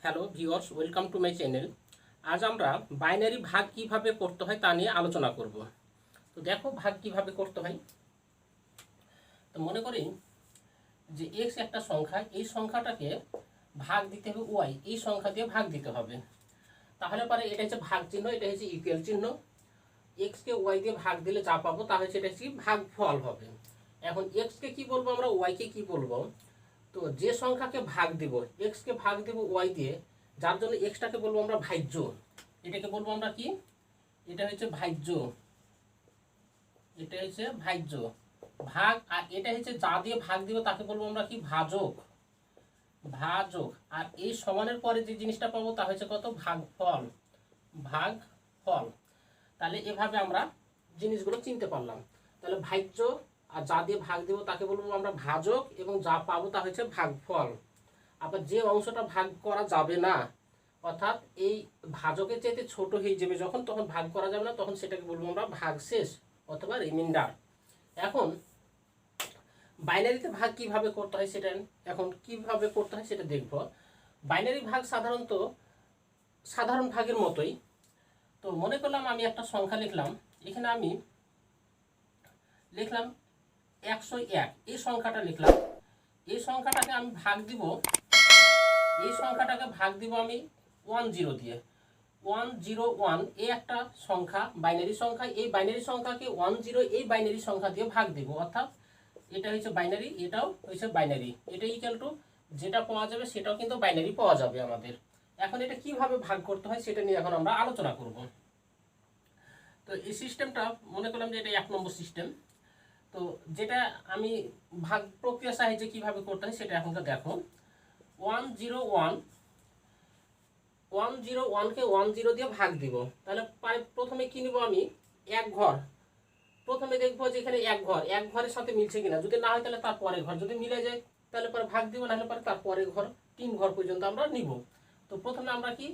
Hello viewers, welcome to my channel. আজ আমরা binary ভাগ কিভাবে করতে হয় তা নিয়ে আলোচনা করব। তো দেখো ভাগ কিভাবে করতে হয়। তো মনে করি যে এক্স একটা সংখ্যা, এই সংখ্যাটাকে ভাগ দিতে হবে ওয়াই, এই সংখ্যা দিয়ে ভাগ দিতে হবে। তাহলে পরে এটা হচ্ছে ভাগ চিহ্ন, এটা হচ্ছে ইকুয়াল চিহ্ন। এক্সকে ওয়াই দিয়ে ভাগ দিলে যা পাবো তা হচ্ছে এটা হচ্ছে ভাগ ফল হবে। এখন এক্সকে কি বলবো আমরা, ওয়াইকে কি বলবো? তো যে সংখ্যাকে ভাগ দিব, এক্সকে ভাগ দেব ওয়াই দিয়ে, যার জন্য এক্সটাকে বলবো আমরা ভাজ্য। এটাকে বলবো আমরা কি? এটা হচ্ছে ভাজ্য, এটা হচ্ছে ভাজ্য ভাগ। আর এটা হচ্ছে যা দিয়ে ভাগ দিব তাকে বলবো আমরা কি? ভাজক। ভাজক। আর এই সমানের পরে যে জিনিসটা পাবো তা হচ্ছে কত? ভাগফল। ভাগফল। তাহলে এভাবে আমরা জিনিসগুলো চিনতে পারলাম। তাহলে ভাজ্য আর যা দিয়ে ভাগ দেব তাকে বলবো আমরা ভাজক, এবং যা পাবো তা হচ্ছে ভাগফল। আবার যে অংশটা ভাগ করা যাবে না, অর্থাৎ এই ভাজকের চাইতে ছোট হয়ে যাবে যখন, তখন ভাগ করা যাবে না, তখন সেটাকে বলবো আমরা ভাগশেষ অথবা রিমাইন্ডার। এখন বাইনারিতে ভাগ কিভাবে করতে হয় সেটা এখন কিভাবে করতে হয় সেটা দেখব। বাইনারি ভাগ সাধারণত সাধারণ ভাগের মতোই। তো মনে করলাম আমি একটা সংখ্যা লিখলাম, এখানে আমি লিখলাম 101, এই সংখ্যাটা লিখলাম। এই সংখ্যাটাকে আমি ভাগ দিব, এই সংখ্যাটাকে ভাগ দিব আমি 10 দিয়ে। 101 এই একটা সংখ্যা, বাইনারি সংখ্যা। এই বাইনারি সংখ্যাকে 10 এই বাইনারি সংখ্যা দিয়ে ভাগ দিব, অর্থাৎ এটা হচ্ছে বাইনারি, এটাও হচ্ছে বাইনারি। এটা ইকুয়াল টু যেটা পাওয়া যাবে সেটাও কিন্তু বাইনারি পাওয়া যাবে আমাদের। এখন এটা কিভাবে ভাগ করতে হয় সেটা নিয়ে এখন আমরা আলোচনা করব। তো এই সিস্টেমটা মনে করলাম যে এটা 1 নম্বর সিস্টেম। তো যেটা আমি ভাগ প্রক্রিয়া সাহায্যে কিভাবে করতে হয় সেটা এখনকার দেখো। 101কে 10 দিয়ে ভাগ দিব। তাহলে প্রথমে কি নিব আমি? এক ঘর। প্রথমে দেখবো যে এখানে এক ঘরের সাথে মিলছে কিনা। যদি না হয় তাহলে তার পরের ঘর, যদি মিলে যায় তাহলে পরে ভাগ দিব, নাহলে পরে তার পরের ঘর, 3 ঘর পর্যন্ত আমরা নিব। তো প্রথমে আমরা কি,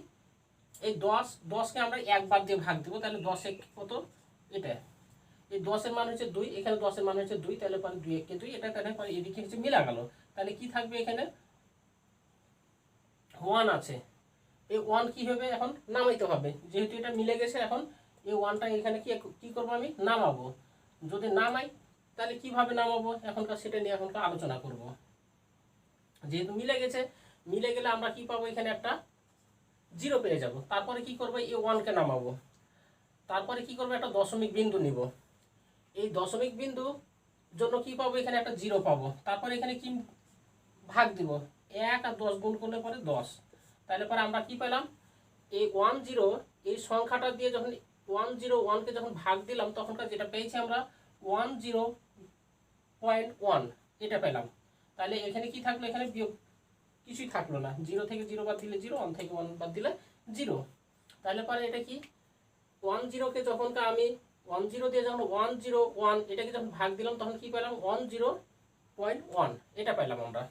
এই 10কে আমরা একবার দিয়ে ভাগ দিব। তাহলে 10 কত? এটা এই 10-এর মান হচ্ছে 2, এখানে 10-এর মান হচ্ছে 2, তাহলে পরে 2 1 2, এটা তাহলে পরে এদিকে হচ্ছে মিলা গেল। তাহলে কি থাকবে? এখানে 1 আছে। এই 1 কি হবে? এখন নামাইতে হবে, যেহেতু এটা মিলে গেছে। এখন এই 1টা এখানে কি করবো? আমি নামাবো। যদি নামাই তাহলে কিভাবে নামাবো এখনকার সেটা নিয়ে এখনকার আলোচনা করব। যেহেতু মিলে গেছে, মিলে গেলে আমরা কি পাবো? এখানে একটা 0 পেয়ে যাব। তারপরে কি করবো? এই 1কে নামাবো। তারপরে কি করবো? একটা দশমিক বিন্দু নিব। এই দশমিক বিন্দু জন্য কি পাবো? এখানে একটা 0 পাবো। তারপরে এখানে কি ভাগ দিব? 1 আর 10 গুণ করলে পরে 10। তাহলে পরে আমরা কি পেলাম? এই 10 এই সংখ্যাটা দিয়ে যখন 101কে যখন ভাগ দিলাম, তখনকার যেটা পেয়েছি আমরা 10.1 এটা পেলাম। তাহলে এখানে কি থাকলো? এখানে বিয়োগ কিছুই থাকলো না। 0 থেকে 0 বাদ দিলে 0, 1 থেকে 1 বাদ দিলে 0। তাহলে পরে এটা কি? 10কে যখন আমি 10 দিয়ে যখন 101 এটাকে যখন ভাগ দিলাম, তখন কি পেলাম? 10.1 এটা পেলাম আমরা।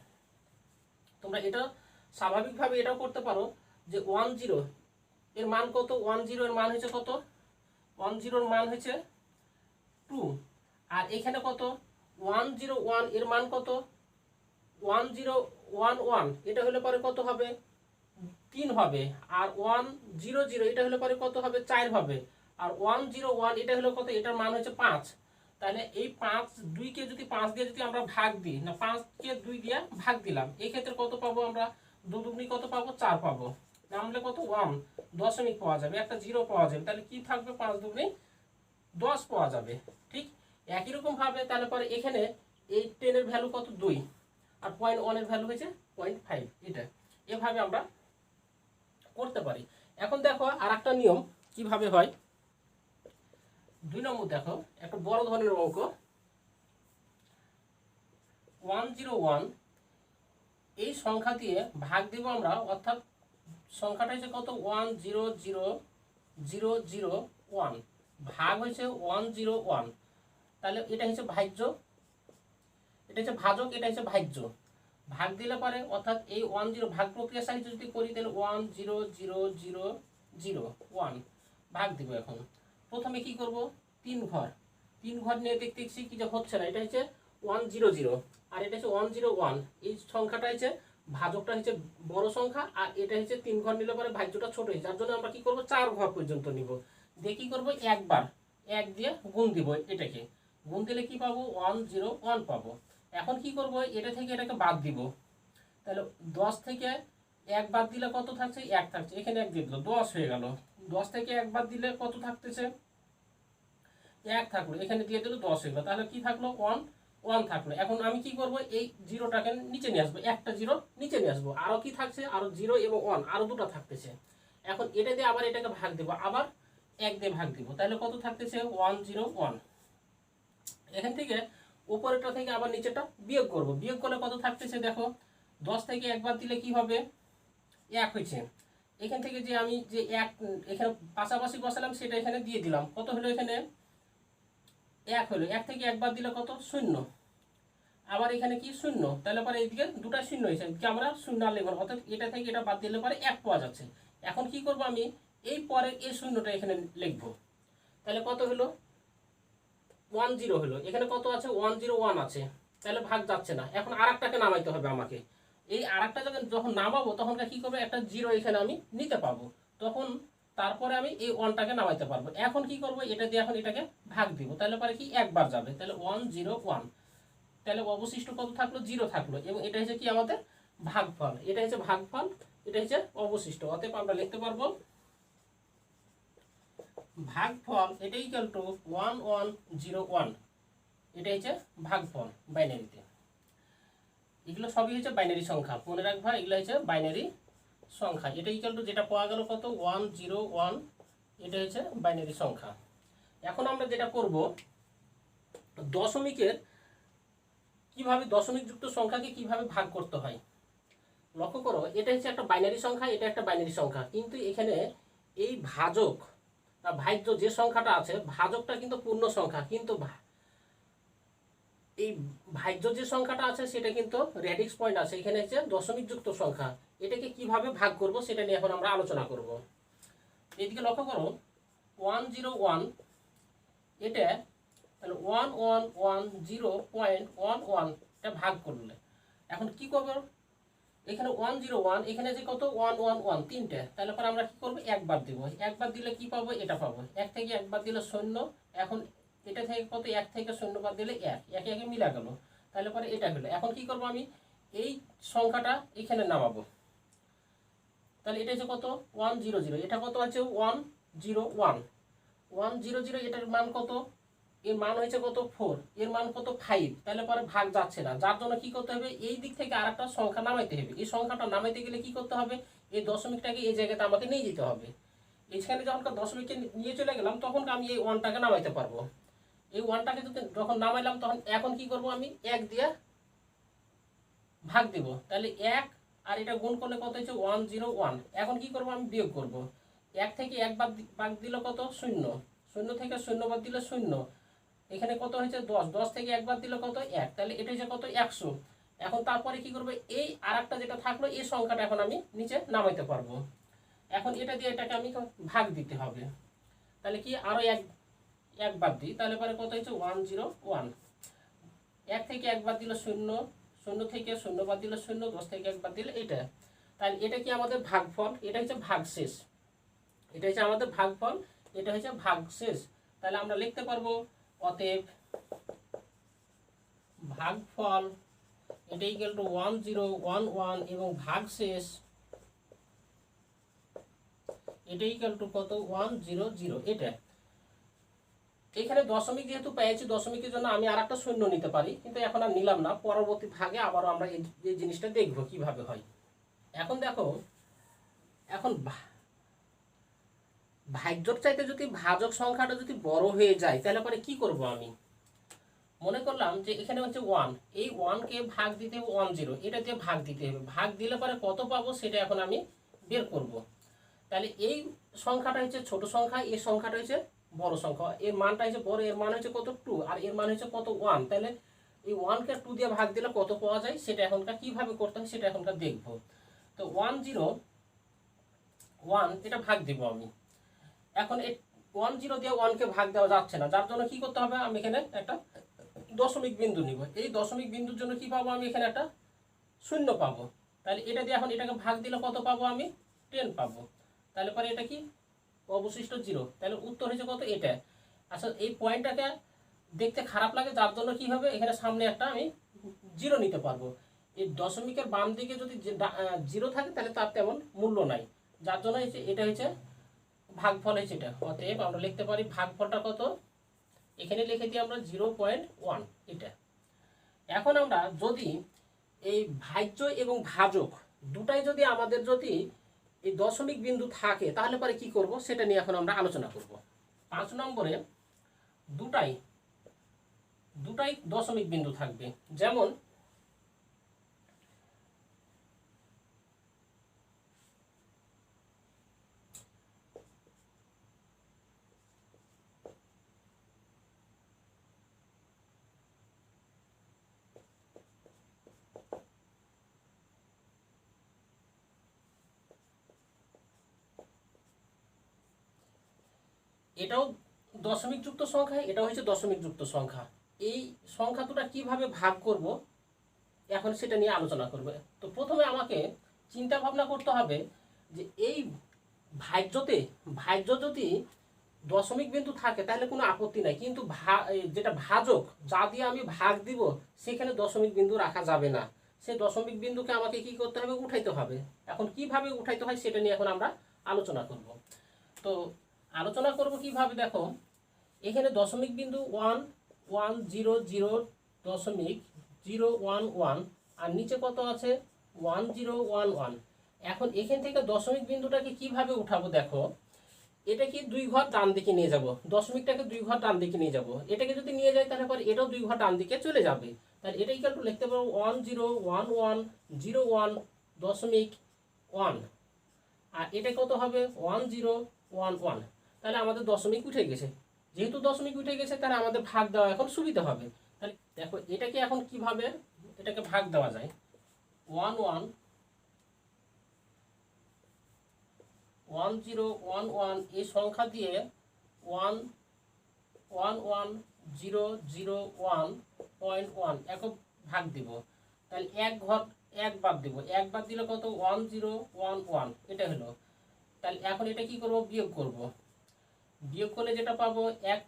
তোমরা এটা স্বাভাবিকভাবে এটাও করতে পারো যে 10 এর মান কত? 10 এর মান হচ্ছে কত? 10 এর মান হচ্ছে 2। আর এখানে কত? 101 এর মান কত? 1011 এটা হলে পরে কত হবে? 3 হবে। আর 100 এটা হলে পরে কত হবে? 4 হবে। আর 101 এটা হলো কত? এটার মান হচ্ছে 5। তাহলে এই 2কে যদি 5 দিয়ে যদি আমরা ভাগ দিই, না 5কে 2 দিয়ে ভাগ দিলাম, এই ক্ষেত্রে কত পাবো আমরা? 2 দুগুণি কত পাবো? 4 পাবো। নামলে কত? 1 দশমিক পাওয়া যাবে, একটা 0 পাওয়া যাবে। তাহলে কি থাকবে? 5 দুগুণি 10 পাওয়া যাবে। ঠিক একই রকম ভাবে তাহলে পরে এখানে এই 10 এর ভ্যালু কত? 2। আর 0.1 এর ভ্যালু হয়েছে 0.5। এটা এভাবে আমরা করতে পারি। এখন দেখো আর একটা নিয়ম কিভাবে হয়। 2 নম্বর দেখো, একটা বড় ধরনের অঙ্ক। 101 এই সংখ্যা দিয়ে ভাগ দিব আমরা, অর্থাৎ সংখ্যাটা হচ্ছে কত? 100,001 ভাগ হয়েছে 101। তাহলে এটা হচ্ছে ভাজ্য, এটা হচ্ছে ভাজক, এটা হচ্ছে ভাজ্য। ভাগ দিলে পারে, অর্থাৎ এই 10 ভাগ প্রক্রিয়া সাহায্যে যদি করি তাহলে 100,001 ভাগ দিব। এখন প্রথমে কি করব? 3 ঘর নিয়ে দেখতেছি কি যে হচ্ছে না। এটা হচ্ছে 100 আর এটা হচ্ছে 101। এই সংখ্যাটা হচ্ছে ভাজকটা হচ্ছে বড় সংখ্যা, আর এটা হচ্ছে 3 ঘর নিলে পরে ভাজ্যটা ছোট হয়ে, যার জন্য আমরা কি করব 4 ঘর পর্যন্ত নিব। দিয়ে কি করবো, একবার 1 দিয়ে গুণ দিব, এটাকে গুণ দিলে কি পাবো 101 পাবো। এখন কি করব, এটা থেকে এটাকে বাদ দিব, তাহলে 10 থেকে 1 বাদ দিলে কত থাকছে, 1 থাকছে, এখানে 1 দিয়ে দিল 10 হয়ে গেল। 10 থেকে 1 বাদ দিলে কত থাকতেছে, 1 থাকলো, এখানে দিয়ে দিল 10 হয়ে গেল, তাহলে কি থাকলো 1 থাকলো। এখন আমি কি করব, এই জিরোটাকে নিচে নিয়ে আসবো, একটা জিরো নিচে নিয়ে আসবো, আরও কি থাকছে, আরও 0 এবং 1 আরও দুটো থাকতেছে। এখন এটা দিয়ে আবার এটাকে ভাগ দেবো, আবার 1 দিয়ে ভাগ দিব, তাহলে কত থাকতেছে 101। এখান থেকে উপরেরটা থেকে আবার নিচেটা বিয়োগ করব, বিয়োগ করলে কত থাকতেছে দেখো, 10 থেকে 1 বাদ দিলে কি হবে, 1 হয়েছে। এখান থেকে যে আমি যে 1 এখানে পাশাপাশি বসালাম সেটা এখানে দিয়ে দিলাম, কত হলো এখানে 1 হলো। 1 থেকে 1 বাদ দিলে কত, 0। আবার এখানে কি 0, তাহলে পরে এইদিকে দুটা 0 হয়েছে, কি আমরা 0 আর লিখব, অর্থাৎ এটা থেকে এটা বাদ দিলে পরে 1 পাওয়া যাচ্ছে। এখন কি করব, আমি এই পরের এই 0টা এখানে লিখব, তাহলে কত হলো 10 হলো। এখানে কত আছে 101 আছে, তাহলে ভাগ যাচ্ছে না। এখন আরেকটাকে নামাইতে হবে আমাকে, এই আরেকটা যখন নামাবো তখন কি করবে, একটা 0 এখানে আমি নিতে পাবো, তখন তারপরে আমি এই 1টাকে নামাইতে পারবো। এখন কি করব, এটা দিয়ে এখন এটাকে ভাগ দিব, তাহলে পরে কি একবার যাবে, তাহলে 101, তাহলে অবশিষ্ট কত থাকলো, 0 থাকলো, এবং এটা হচ্ছে কি আমাদের ভাগফল, এটা হচ্ছে ভাগফল, এটা হচ্ছে অবশিষ্ট। অতএব আমরা লিখতে পারবো ভাগফল এটা ইকুয়াল টু 1101, এটা হচ্ছে ভাগফল বাইনারিতে। এগুলো সবই হচ্ছে বাইনারি সংখ্যা, মনে রাখবা এগুলো হচ্ছে বাইনারি সংখ্যা। এটা ইকুয়াল টু যেটা পাওয়া গেল কত 101, এটা হচ্ছে বাইনারি সংখ্যা। এখন আমরা যেটা করব, দশমিকের কিভাবে দশমিক যুক্ত সংখ্যাকে কিভাবে ভাগ করতে হয়। লক্ষ্য করো, এটা হচ্ছে একটা বাইনারি সংখ্যা, এটা একটা বাইনারি সংখ্যা, কিন্তু এখানে এই ভাজক বা ভাজ্য যে সংখ্যাটা আছে, ভাজকটা কিন্তু পূর্ণ সংখ্যা, কিন্তু এই ভাজ্য যে সংখ্যাটা আছে সেটা কিন্তু রেডিক্স পয়েন্ট আছে, এখানে হচ্ছে দশমিক যুক্ত সংখ্যা। এটাকে কিভাবে ভাগ করব সেটা নিয়ে এখন আমরা আলোচনা করব। এদিকে লক্ষ্য করো 101, এটা তাহলে 1110.11 এটা ভাগ করলে এখন কি করব, এখানে 101, এখানে যে কত 111 তিনটে, তাহলে পরে আমরা কি করব, একবার দিব, একবার দিলে কি পাবো, এটা পাবো। 1 থেকে 1 বাদ দিলে 0, এখন এটা থেকে কত 1 থেকে 0 বাদ দিলে 1, একে একে মিলা গেল, তাহলে পরে এটা হলো। এখন কি করব, আমি এই সংখ্যাটা এখানে নামাবো, তাহলে এটা হচ্ছে কত 100, এটা কত আছে 101, 100, এটার মান কত, এর মান হয়েছে কত 4, এর মান কত 5, তাহলে পরে ভাগ যাচ্ছে না, যার জন্য কি করতে হবে, এই দিক থেকে আরেকটা সংখ্যা নামাইতে হবে। এই সংখ্যাটা নামাইতে গেলে কি করতে হবে, এই দশমিকটাকে এই জায়গাতে আমাকে নিয়ে যেতে হবে। এখানে যখন দশমিককে নিয়ে চলে গেলাম তখন আমি এই 1টাকে নামাইতে পারবো। এই 1টাকে যখন নামাইলাম তখন এখন কি করব, আমি 1 দিয়ে ভাগ দিব, তাহলে 1 আর এটা গুণ করলে কত হচ্ছে 101। এখন কি করব, আমি বিয়োগ করব, 1 থেকে 1 বাদ দিলে কত 0, 0 থেকে 0 বাদ দিলে 0, এখানে কত হয়েছে 10, 10 থেকে 1 বাদ দিলে কত 1, তাহলে এটা হচ্ছে কত 100। এখন তারপরে কি করবে, এই আরেকটা যেটা থাকলো এই সংখ্যাটা এখন আমি নিচে নামাইতে পারবো। এখন এটা দিয়ে এটাকে আমি ভাগ দিতে হবে, তাহলে কি আরো 1 বাদ দিই, তাহলে পরে কত হচ্ছে 101। 1 থেকে 1 বাদ দিলে 0, 0 থেকে 0 বাদ দিলে 0, 10 থেকে 1 বাদ দিলে এটা, তাহলে এটা কি আমাদের ভাগফল, এটা হচ্ছে ভাগশেষ, এটা হচ্ছে আমাদের ভাগফল, এটা হচ্ছে ভাগশেষ। তাহলে আমরা লিখতে পারবো অতএব ভাগফল এটা ইকুয়াল টু 1011 এবং ভাগশেষ এটা ইকুয়াল টু কত 100। এটা এখানে দশমিক যেহেতু পেয়েছি, দশমিকের জন্য আমি আরেকটা শূন্য নিতে পারি, কিন্তু এখন আর নিলাম না, পরবর্তী ভাগে আবারও আমরা এই জিনিসটা দেখবো কিভাবে হয়। এখন দেখো, এখন ভাজ্যর চাইতে যদি ভাজক সংখ্যাটা যদি বড় হয়ে যায় তাহলে পরে কি করব, আমি মনে করলাম যে এখানে হচ্ছে 1, এই 1কে ভাগ দিতে হবে 10, এটা দিয়ে ভাগ দিতে হবে, ভাগ দিলে পরে কত পাবো সেটা এখন আমি বের করব। তাহলে এই সংখ্যাটা হচ্ছে ছোট সংখ্যা, এই সংখ্যাটা হচ্ছে বড় সংখ্যা, এর মানটা হচ্ছে বড়, এর মান হচ্ছে কত 2, আর এর মান হচ্ছে কত 1, তাহলে এই 1কে 2 দিয়ে ভাগ দিলে কত পাওয়া যায় সেটা এখনকার কিভাবে করতে হয় সেটা এখনকার দেখব। তো 101 এটা ভাগ দিব আমি, এখন এই 10 দিয়ে 1কে ভাগ দেওয়া যাচ্ছে না, যার জন্য কি করতে হবে, আমি এখানে একটা দশমিক বিন্দু নিব, এই দশমিক বিন্দুর জন্য কি পাবো, আমি এখানে একটা শূন্য পাবো, তাহলে এটা দিয়ে এখন এটাকে ভাগ দিলে কত পাবো আমি? 10 পাবো। তাহলে পরে এটা কি অবশিষ্ট 0। তাহলে উত্তর হয়েছে কত? এটা। আচ্ছা এই পয়েন্টটাকে দেখতে খারাপ লাগে, যার জন্য কি হবে, এখানে সামনে একটা আমি 0 নিতে পারবো। এই দশমিকের বাম দিকে যদি 0 থাকে তাহলে তার তেমন মূল্য নাই, যার জন্য এটা হচ্ছে ভাগফল হয়েছে এটা। অতএব আমরা লিখতে পারি ভাগফলটা কত, এখানে লিখে দিই আমরা 0.1 এটা। এখন আমরা যদি এই ভাজ্য এবং ভাজক দুটাই যদি আমাদের যদি এই দশমিক বিন্দু থাকে তাহলে পরে কি করব সেটা নিয়ে এখন আমরা আলোচনা করব। 5 নম্বরে দুটাই দশমিক বিন্দু থাকবে। যেমন এটাও দশমিক যুক্ত সংখ্যা, এটাও হচ্ছে দশমিক যুক্ত সংখ্যা। এই সংখ্যা দুটা কিভাবে ভাগ করব এখন সেটা নিয়ে আলোচনা করবে। তো প্রথমে আমাকে চিন্তা ভাবনা করতে হবে যে এই ভাজ্য যদি দশমিক বিন্দু থাকে তাহলে কোনো আপত্তি নাই, কিন্তু যেটা ভাজক যা দিয়ে আমি ভাগ দিব সেখানে দশমিক বিন্দু রাখা যাবে না। সেই দশমিক বিন্দুকে আমাকে কি করতে হবে? উঠাইতে হবে। এখন কিভাবে উঠাইতে হয় সেটা নিয়ে এখন আমরা আলোচনা করব। তো আলোচনা করব কিভাবে, দেখো এখানে দশমিক বিন্দু 1,1,0,0.011 আর নিচে কত আছে 1011। এখন এখান থেকে দশমিক বিন্দুটাকে কিভাবে উঠাবো, দেখো এটা কি 2 ঘর ডান দিকে নিয়ে যাব, দশমিকটাকে 2 ঘর ডান দিকে নিয়ে যাব। এটাকে যদি নিয়ে যাই তাহলে পরে এটাও 2 ঘর ডান দিকে চলে যাবে। তাহলে এটা ইকুয়াল টু লিখতে পারবো 101101.1 আর এটা কত হবে 1011। তাহলে আমাদের দশমিক উঠে গেছে। যেহেতু দশমিক উঠে গেছে তাহলে আমাদের ভাগ দেওয়া এখন সুবিধা হবে। তাহলে দেখো এটাকে এখন কিভাবে এটাকে ভাগ দেওয়া যায়, 1011 এই সংখ্যা দিয়ে 1,1,0,0,1 একক ভাগ দিব। তাহলে এক ঘর এক বাদ দিব, এক বাদ দিলে কত 1011 এটা হলো। তাহলে এখন এটা কি করব? বিয়োগ করব। বিয়োগ করলে যেটা পাবো 1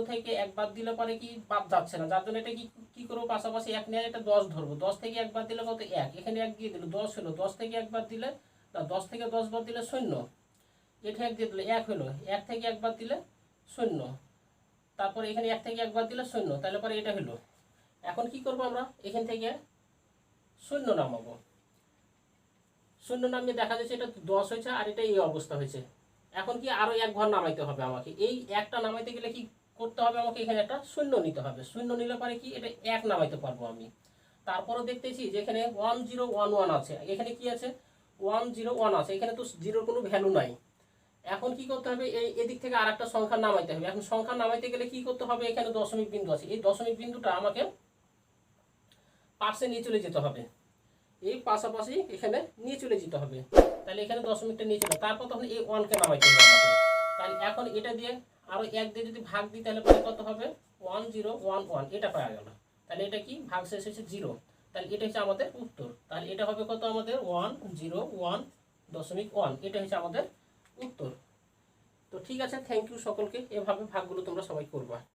থেকে 1 বাদ দিলে পরে কি বাদ যাচ্ছে না, যার জন্য এটা কি করবো পাশাপাশি 1 নিয়ে এটা 10 ধরবো। 10 থেকে 1 বাদ দিলে কত 1, এখানে 1 দিয়ে দিল 10 হলো। 10 থেকে 1 বাদ দিলে 10 থেকে 10 বাদ দিলে 0, এটা 1 দিয়ে দিলে 1 হলো। 1 থেকে 1 বাদ দিলে 0, তারপরে এখানে 1 থেকে 1 বাদ দিলে 0, তাহলে পরে এটা হলো। এখন কি করব আমরা এখান থেকে 0 নামাবো। 0 নামিয়ে দেখা যাচ্ছে এটা 10 হয়েছে আর এটা এই অবস্থা হয়েছে। এখন কি আরো 1 ঘর নামাইতে হবে আমাকে। এই একটা নামাইতে গেলে কি করতে হবে আমাকে? এখানে একটা 0 নিতে হবে। 0 নিলে পরে কি এটা 1 নামাইতে পারবো আমি। তারপরে দেখতেছি যে এখানে 1011 আছে, এখানে কি আছে 101 আছে, এখানে তো জিরোর কোনো ভ্যালু নাই। এখন কি করতে হবে? এই এদিক থেকে আরেকটা সংখ্যা নামাইতে হবে। এখন সংখ্যা নামাইতে গেলে কি করতে হবে? এখানে দশমিক বিন্দু আছে, এই দশমিক বিন্দুটা আমাকে পাশে নিয়ে চলে যেতে হবে। এই পাশাপাশি এখানে নিয়ে চলে যেতে হবে। তাহলে এখানে দশমিকটা নিয়ে চলে, তারপর তখন এই 1কে নামাইতে হবে আমাকে। তাহলে এখন এটা দিয়ে আরো 1 দিয়ে যদি ভাগ দিই তাহলে পরে কত হবে 1011 এটা পাওয়া গেল। তাহলে এটা কি ভাগ শেষ হচ্ছে 0। তাহলে এটা হচ্ছে আমাদের উত্তর। তাহলে এটা হবে কত আমাদের 101.1, এটা হচ্ছে আমাদের উত্তর। তো ঠিক আছে, থ্যাংক ইউ সকলকে। এভাবে ভাগগুলো তোমরা সবাই করবা।